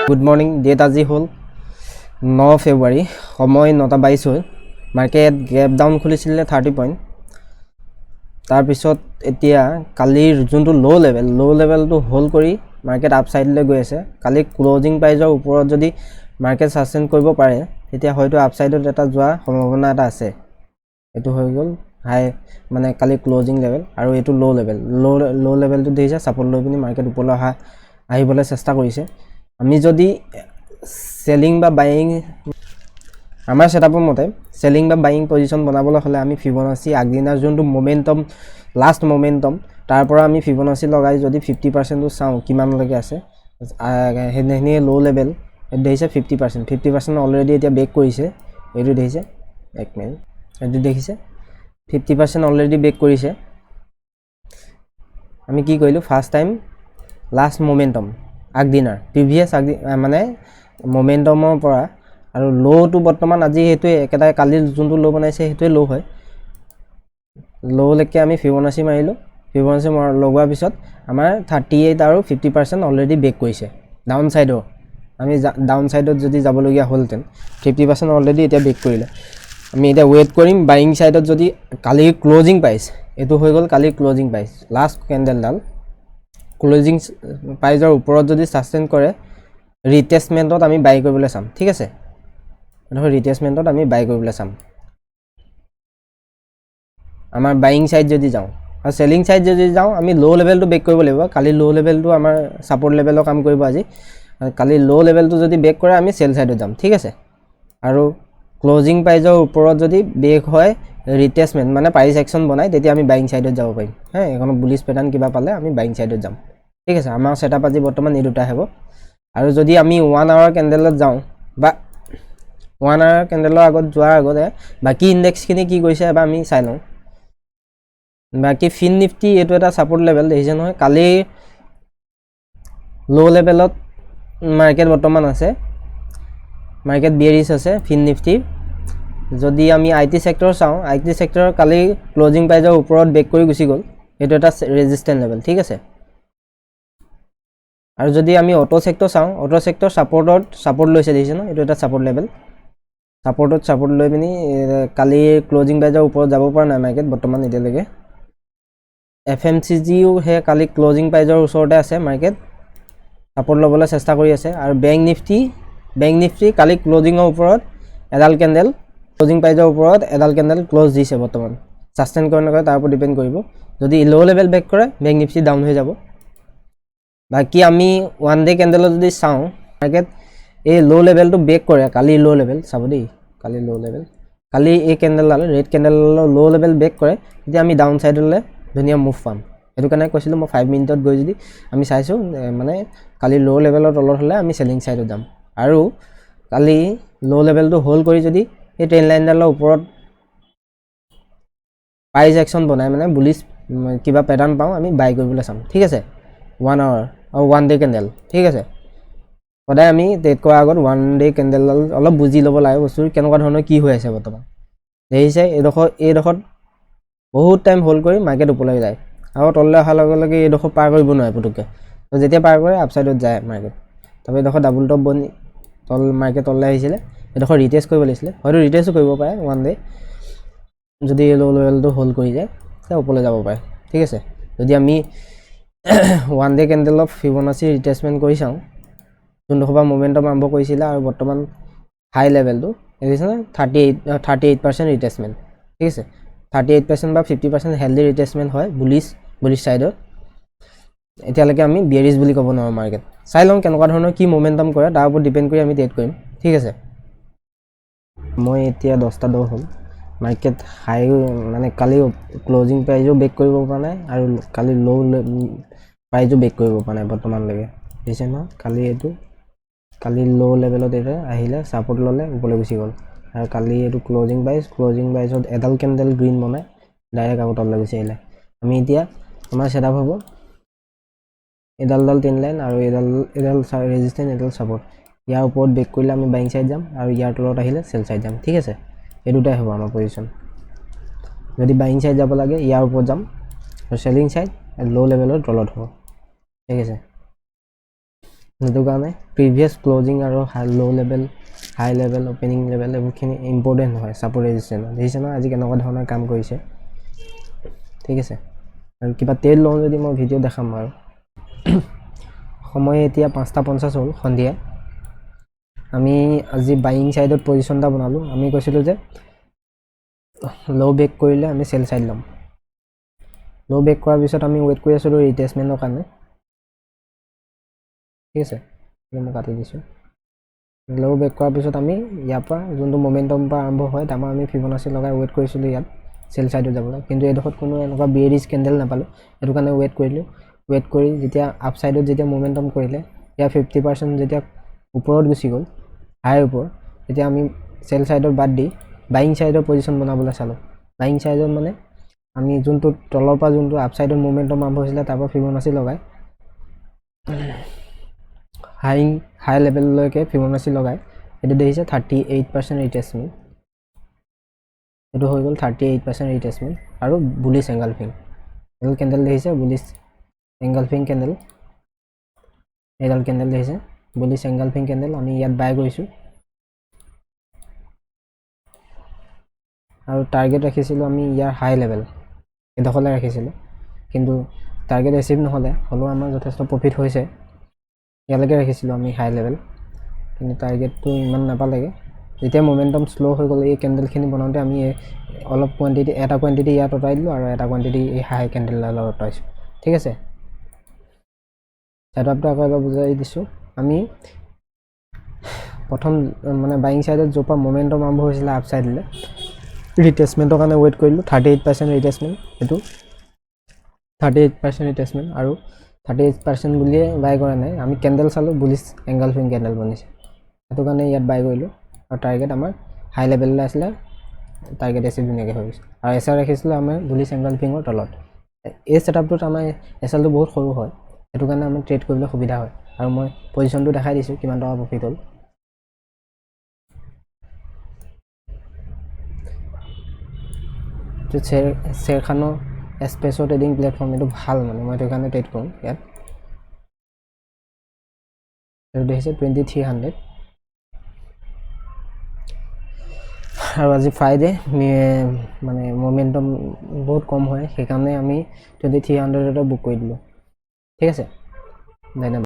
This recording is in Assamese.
গুড মৰ্নিং, ডেট আজি হ'ল 9 ফেব্ৰুৱাৰী, সময় 9:22 হ'ল। মাৰ্কেট গেপ ডাউন খুলিছিলে 30 পইণ্ট। তাৰপিছত এতিয়া কালিৰ যোনটো ল' লেভেলটো হোল্ড কৰি মাৰ্কেট আপছাইডলৈ গৈ আছে। কালি ক্লজিং প্ৰাইজৰ ওপৰত যদি মাৰ্কেট ছাষ্টেইন কৰিব পাৰে তেতিয়া হয়তো আপছাইডত এটা যোৱা সম্ভাৱনা এটা আছে। এইটো হৈ গ'ল হাই মানে কালি ক্লজিং লেভেল, আৰু এইটো ল' লেভেলটো দেখিছে ছাপৰ্ট লৈ পিনি মাৰ্কেট ওপৰলৈ আহিবলৈ চেষ্টা কৰিছে। আমি যদি সেলিং বা বাইং আমাৰ সেটআপৰ মতে সেলিং বা বাইং পজিশন বনাবলৈ হ'লে আমি ফিবোনাচি আগদিনাৰ যোনটো মোমেন্টাম লাষ্ট মোমেন্টাম তাৰ পৰা আমি ফিবোনাচি লগাই যদি 50%টো চাওঁ কিমানলৈকে আছে, সেইখিনি ল' লেভেল দেখিছে 50% অলৰেডি এতিয়া বেক কৰিছে। এইটো দেখিছে, এক মিনিট, এইটো দেখিছে 50% অলৰেডি বেক কৰিছে। আমি কি কৰিলোঁ, ফাৰ্ষ্ট টাইম লাষ্ট মোমেন্টাম আগদিনাৰ প্ৰিভিয়াছ মানে মোমেন্টামৰ পৰা, আৰু ল'টো বৰ্তমান আজি সেইটোৱে একেটাই, কালিৰ যোনটো ল' বনাইছে সেইটোৱে ল' হয়। ল'লৈকে আমি ফিবোনাচি মাৰিলোঁ। ফিবোনাচি লগোৱাৰ পিছত আমাৰ 38 আৰু 50% অলৰেডি বেক কৰিছে ডাউন ছাইডৰ। আমি ডাউন ছাইডত যদি যাবলগীয়া হ'লহেঁতেন 50% অলৰেডি এতিয়া বেক কৰিলে। আমি এতিয়া ৱেইট কৰিম বাইং ছাইডত যদি কালিৰ ক্লজিং প্ৰাইচ, এইটো হৈ গ'ল কালিৰ ক্লজিং প্ৰাইচ, লাষ্ট কেণ্ডেলডাল ক্লজিং প্ৰাইজৰ ওপৰত যদি ছাষ্টেইন কৰে ৰিটেষ্টমেণ্টত আমি বাই কৰিবলৈ চাম। ঠিক আছে, ৰিটেষ্টমেণ্টত আমি বাই কৰিবলৈ চাম। আমাৰ বাইং ছাইড যদি যাওঁ আৰু চেলিং ছাইড যদি যাওঁ আমি ল' লেভেলটো বেক কৰিব লাগিব। কালি ল' লেভেলটো আমাৰ ছাপৰ্ট লেভেলৰ কাম কৰিব আজি। কালি ল' লেভেলটো যদি বেক কৰে আমি চেল ছাইডত যাম। ঠিক আছে, আৰু ক্লজিং প্ৰাইজৰ ওপৰত যদি বেক হয় ৰিটেষ্টমেণ্ট মানে প্ৰাইচ একশ্যন বনাই তেতিয়া আমি বাইং ছাইডত যাব পাৰিম। এইখনত বুলিছ পেটাৰ্ণ কিবা পালে আমি বাইং ছাইডত যাম। ঠিক আছে, আমাৰ ছেটআপ আজি বৰ্তমান এই দুটা হ'ব। আৰু যদি আমি 1 আৱাৰ কেণ্ডেলত যাওঁ বা 1 আৱাৰ কেণ্ডেলৰ আগত যোৱাৰ আগতে বাকী ইণ্ডেক্সখিনি কি কৰিছে এবাৰ আমি চাই লওঁ। বাকী ফিন নিফটি এইটো এটা ছাপৰ্ট লেভেল দেখিছে নহয়, কালি ল' লেভেলত মাৰ্কেট বৰ্তমান আছে, মাৰ্কেট বিয়েৰিছ আছে ফিন নিফটিৰ। যদি আমি IT ছেক্টৰ চাওঁ, IT ছেক্টৰৰ কালি ক্লজিং প্ৰাইজৰ ওপৰত বেক কৰি গুচি গ'ল, এইটো এটা ৰেজিষ্টেণ্ট লেভেল। ঠিক আছে, আৰু যদি আমি অটো ছেক্টৰ চাওঁ, অটো ছেক্টৰ ছাপৰ্ট লৈছে দেখিছে ন, এইটো এটা ছাপৰ্ট লেভেল। ছাপৰ্ট লৈ পিনি কালি ক্লজিং প্ৰাইজৰ ওপৰত যাব পৰা নাই মাৰ্কেট বৰ্তমান এতিয়ালৈকে। FMCGও সেই কালি ক্লজিং প্ৰাইজৰ ওচৰতে আছে, মাৰ্কেট ছাপৰ্ট ল'বলৈ চেষ্টা কৰি আছে। আৰু বেংক নিফটি কালি ক্লজিঙৰ ওপৰত এডাল কেণ্ডেল, ক্লজিং প্ৰাইজৰ ওপৰত এডাল কেণ্ডেল ক্লজ দিছে বৰ্তমান। ছাষ্টেইন কৰে নকৰে তাৰ ওপৰত ডিপেণ্ড কৰিব। যদি ল' লেভেল বেক কৰে বেংক নিফটি ডাউন হৈ যাব। বাকী আমি 1 ডে কেণ্ডেলত যদি চাওঁ মাৰ্কেট এই ল' লেভেলটো বেক কৰে, কালি ল' লেভেল চাব দেই, কালি ল' লেভেল, কালি এই কেণ্ডেলডাল ৰেড কেণ্ডেলডালৰ ল' লেভেল বেক কৰে তেতিয়া আমি ডাউন ছাইডলৈ ধুনীয়া মুভ পাম। সেইটো কাৰণে কৈছিলোঁ মই 5 মিনিটত গৈ যদি আমি চাইছোঁ মানে কালি ল' লেভেলৰ তলত হ'লে আমি চেলিং ছাইডত যাম। আৰু কালি ল' লেভেলটো হোল্ড কৰি যদি এই ট্ৰেইন লাইনডালৰ ওপৰত প্ৰাইজ একশ্যন বনাই মানে বুলিছ কিবা পেটাৰ্ণ পাওঁ আমি বাই কৰিবলৈ চাম। ঠিক আছে, 1 আৱাৰ আৰু 1 ডে কেণ্ডেল। ঠিক আছে, সদায় আমি ট্ৰেড কৰাৰ আগত 1 ডে কেণ্ডেলডাল অলপ বুজি ল'ব লাগে, বস্তুটো কেনেকুৱা ধৰণৰ কি হৈ আছে বৰ্তমান। দেখিছে এইডোখৰত বহুত টাইম হোল্ড কৰি মাৰ্কেট ওপৰলৈ যায়, আৰু তললৈ অহাৰ লগে লগে এইডোখৰ পাৰ কৰিব নোৱাৰে পুটুককৈ। যেতিয়া পাৰ কৰে আপছাইডত যায় মাৰ্কেট। তাৰপৰা এইডোখৰ ডাবুল টপ বনি মাৰ্কেট তললৈ আহিছিলে, এইডোখৰ ৰিটেষ্ট কৰিব লাগিছিলে, হয়তো ৰিটেষ্টো কৰিব পাৰে 1 ডে। যদি ল' লেভেলটো হোল্ড কৰি যায় তেতিয়া ওপৰলৈ যাব পাৰে। ঠিক আছে, যদি আমি 1 ডে কেণ্ডেলত ফিবোনাচি ৰিটেষ্টমেণ্ট কৰি চাওঁ, যোনডোখৰ পৰা মোমেণ্টাম আৰম্ভ কৰিছিলে আৰু বৰ্তমান হাই লেভেলটো দেখিছেনে 38% ৰিটেষ্টমেণ্ট। ঠিক আছে, 38% বা 50% হেল্ডি ৰিটেষ্টমেণ্ট হয় বুলিছ ছাইডত। এতিয়ালৈকে আমি বিয়েৰিছ বুলি ক'ব নোৱাৰোঁ মাৰ্কেট। চাই লওঁ কেনেকুৱা ধৰণৰ কি মোমেণ্টাম কৰে, তাৰ ওপৰত ডিপেণ্ড কৰি আমি ট্ৰেড কৰিম। ঠিক আছে, মই এতিয়া 10:10 হ'ল, মাৰ্কেট হাই মানে কালি ক্লজিং প্ৰাইজো বেক কৰিব পৰা নাই আৰু কালি ল' প্ৰাইজো বেক কৰিব পৰা নাই বৰ্তমানলৈকে। দেখিছে নহয়, কালি ল' লেভেলত এতিয়া আহিলে ছাপৰ্ট ল'লে ওপৰলৈ গুচি গ'ল। আৰু কালি এইটো ক্লজিং প্ৰাইজত এডাল কেণ্ডেল গ্ৰীণ বনাই ডাইৰেক্ট আকৌ তললৈ গুচি আহিলে। আমি এতিয়া আমাৰ ছেটআপ হ'ব এডাল ট্ৰেইন লাইন আৰু এডাল ৰেজিষ্টেণ্ট, এডাল ছাপৰ্ট। ইয়াৰ ওপৰত বেক কৰিলে আমি বাইং ছাইড যাম আৰু ইয়াৰ তলত আহিলে চেল ছাইড যাম। ঠিক আছে, এই দুটাই হ'ব আমাৰ পজিশ্যন। যদি বাইং ছাইড যাব লাগে ইয়াৰ ওপৰত যাম, আৰু চেলিং ছাইড ল' লেভেলৰ তলত হ'ব। ঠিক আছে, সেইটো কাৰণে প্ৰিভিয়াছ ক্লজিং আৰু ল' লেভেল হাই লেভেল অপেনিং লেভেল এইবোৰখিনি ইম্পৰ্টেণ্ট হয় ছাপোৰ্ট ৰেজিষ্টেঞ্চত। দেখিছে ন আজি কেনেকুৱা ধৰণৰ কাম কৰিছে, ঠিক আছে। আৰু কিবা ট্ৰেড লওঁ যদি মই ভিডিঅ' দেখাম আৰু সময় এতিয়া 5:50 হ'ল সন্ধিয়া। আমি আজি বাইং ছাইডত পজিশ্যন এটা বনালোঁ। আমি কৈছিলোঁ যে ল' বেক কৰিলে আমি চেল ছাইড ল'ম। ল' বেক কৰাৰ পিছত আমি ৱেইট কৰি আছিলোঁ ৰিটেচমেণ্টৰ কাৰণে, ঠিক আছে। মই কাটি দিছোঁ। ল' বেক কৰাৰ পিছত আমি ইয়াৰ পৰা যোনটো মমেণ্টাম পৰা আৰম্ভ হয় তাৰপৰা আমি ফিবনাচি লগাই ৱেইট কৰিছিলোঁ ইয়াত চেল ছাইডত যাবলৈ, কিন্তু এইডোখৰত কোনো এনেকুৱা বিয়েৰিছ কেণ্ডেল নাপালোঁ। সেইটো কাৰণে ৱেইট কৰিলোঁ। ৱেইট কৰি যেতিয়া আপ ছাইডত যেতিয়া মমেণ্টাম কৰিলে ইয়াৰ 50% যেতিয়া ওপৰত গুচি গ'ল হাইৰ ওপৰত, তেতিয়া আমি চেল ছাইডত বাদ দি বাইং ছাইডৰ পজিশ্যন বনাবলৈ চালোঁ। বাইং ছাইডত মানে আমি যোনটো তলৰ পৰা যোনটো আপ ছাইডত মুভমেণ্টৰ আৰম্ভ হৈছিলে তাৰ পৰা ফিবনাচি লগাই হাই লেভেললৈকে ফিবনাচি লগাই এইটো দেখিছে 38% ৰিটেচমেণ্ট। এইটো হৈ গ'ল 38% ৰিটেচমেণ্ট আৰু বুলিছ এংগালফিং। এইডাল কেণ্ডেল দেখিছে বুলিছ এংগালফিং কেণ্ডেল, এইডাল কেণ্ডেল দেখিছে বুলিছ এংগালফিং কেণ্ডেল। আমি ইয়াত বাই কৰিছোঁ আৰু টাৰ্গেট ৰাখিছিলোঁ আমি ইয়াৰ হাই লেভেল এইডোখৰলৈ ৰাখিছিলোঁ, কিন্তু টাৰ্গেট এচিভ নহ'লে, হ'লেও আমাৰ যথেষ্ট প্ৰফিট হৈছে। ইয়ালৈকে ৰাখিছিলোঁ আমি হাই লেভেল, কিন্তু টাৰ্গেটটো ইমান নাপালেগৈ। যেতিয়া মমেণ্টাম শ্ল' হৈ গ'ল এই কেণ্ডেলখিনি বনাওঁতে আমি অলপ কোৱাণ্টিটি এটা কোৱাণ্টিটি ইয়াত আঁতৰাই দিলোঁ আৰু এটা কোৱাণ্টিটি এই হাই কেণ্ডেলডালত আঁতৰাইছোঁ, ঠিক আছে। ছেটআপটো আকৌ এবাৰ বুজাই দিছোঁ। আমি প্ৰথম মানে বাইং ছাইডত য'ৰ পৰা মমেণ্টাম আৰম্ভ হৈছিলে আপ ছাইডলৈ ৰিটেচমেণ্টৰ কাৰণে ৱেইট কৰিলোঁ 38% ৰিটেচমেণ্ট। এইটো 38% ৰিটেচমেণ্ট আৰু 38% বুলিয়ে বাই কৰা নাই, আমি কেণ্ডেল চালোঁ বুলিছ এংগালফিং কেণ্ডেল বনিছে, সেইটো কাৰণে ইয়াত বাই কৰিলোঁ। আৰু টাৰ্গেট আমাৰ হাই লেভেললৈ আছিলে, টাৰ্গেট এচিভ ধুনীয়াকৈ হৈ গৈছে। আৰু এছ আৰ ৰাখিছিলোঁ আমাৰ বুলিছ এংগালফিঙৰ তলত। এই ছেটআপটোত আমাৰ এছ এলটো বহুত সৰু হয়, সেইটো কাৰণে আমাৰ ট্ৰেড কৰিবলৈ সুবিধা হয়। আৰু মই পজিশ্যনটো দেখাই দিছোঁ কিমান টকা প্ৰফিট হ'ল। শ্বেৰখানৰ এস্প্ৰেছ' ট্ৰেডিং প্লেটফৰ্ম, এইটো ভাল মানে মই সেইটো কাৰণে ট্ৰেড কৰোঁ ইয়াত। এইটো দেখিছে 2300। আৰু আজি ফ্ৰাইডে মানে মমেণ্টাম বহুত কম হয়, সেইকাৰণে আমি 2300 বুক কৰি দিলোঁ, ঠিক আছে। ধন্যবাদ।